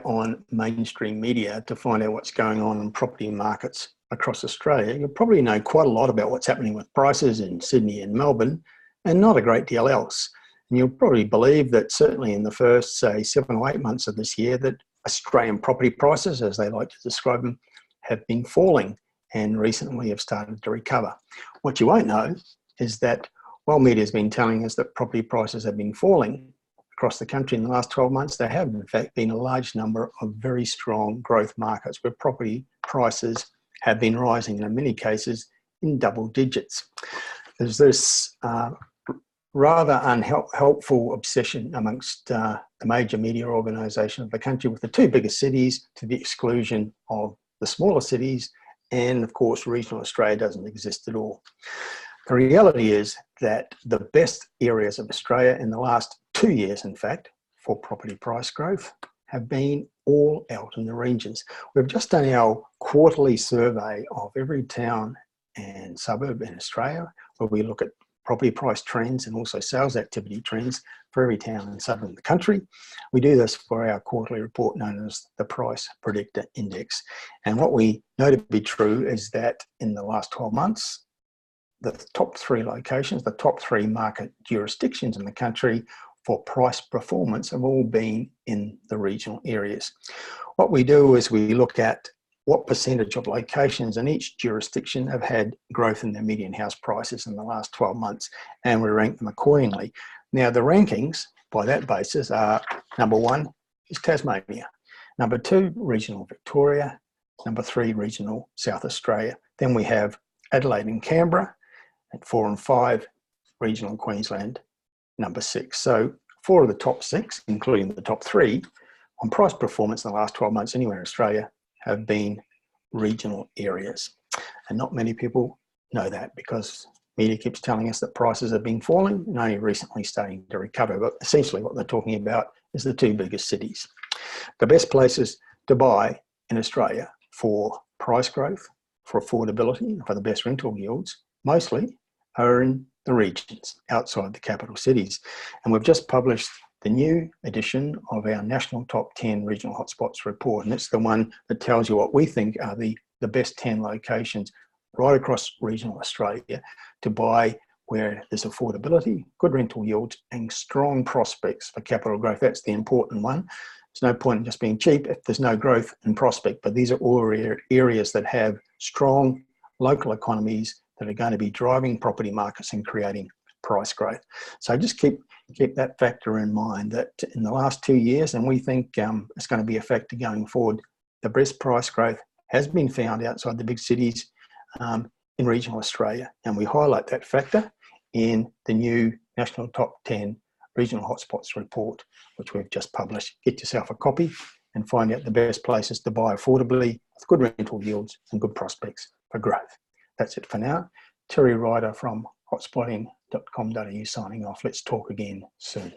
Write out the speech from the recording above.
on mainstream media to find out what's going on in property markets across Australia, you'll probably know quite a lot about what's happening with prices in Sydney and Melbourne, and not a great deal else. And you'll probably believe that certainly in the first, say, 7 or 8 months of this year, that Australian property prices, as they like to describe them, have been falling and recently have started to recover. What you won't know is that while media has been telling us that property prices have been falling across the country in the last 12 months, there have in fact been a large number of very strong growth markets where property prices have been rising, and in many cases in double digits. There's this rather unhelpful obsession amongst the major media organisation of the country with the two biggest cities to the exclusion of the smaller cities, and of course regional Australia doesn't exist at all. The reality is that the best areas of Australia in the last 2 years, in fact, for property price growth have been all out in the regions. We've just done our quarterly survey of every town and suburb in Australia, where we look at property price trends and also sales activity trends for every town and suburb in the country. We do this for our quarterly report known as the Price Predictor Index. And what we know to be true is that in the last 12 months, the top 3 locations, the top 3 market jurisdictions in the country for price performance have all been in the regional areas. What we do is we look at what percentage of locations in each jurisdiction have had growth in their median house prices in the last 12 months, and we rank them accordingly. Now, the rankings by that basis are: number 1 is Tasmania, number 2, regional Victoria, number 3, regional South Australia. Then we have Adelaide and Canberra at 4 and 5, regional Queensland, number 6. So 4 of the top 6, including the top 3, on price performance in the last 12 months anywhere in Australia have been regional areas. And not many people know that because media keeps telling us that prices have been falling and only recently starting to recover. But essentially what they're talking about is the 2 biggest cities. The best places to buy in Australia for price growth, for affordability, and for the best rental yields, mostly are in the regions outside the capital cities. And we've just published the new edition of our National Top 10 Regional Hotspots report. And it's the one that tells you what we think are the best 10 locations right across regional Australia to buy where there's affordability, good rental yields, and strong prospects for capital growth. That's the important one. There's no point in just being cheap if there's no growth and prospect, but these are all areas that have strong local economies that are going to be driving property markets and creating price growth. So just keep that factor in mind, that in the last 2 years, and we think it's going to be a factor going forward, the best price growth has been found outside the big cities in regional Australia. And we highlight that factor in the new National Top 10 Regional Hotspots report, which we've just published. Get yourself a copy and find out the best places to buy affordably with good rental yields and good prospects for growth. That's it for now. Terry Ryder from hotspotting.com.au signing off. Let's talk again soon.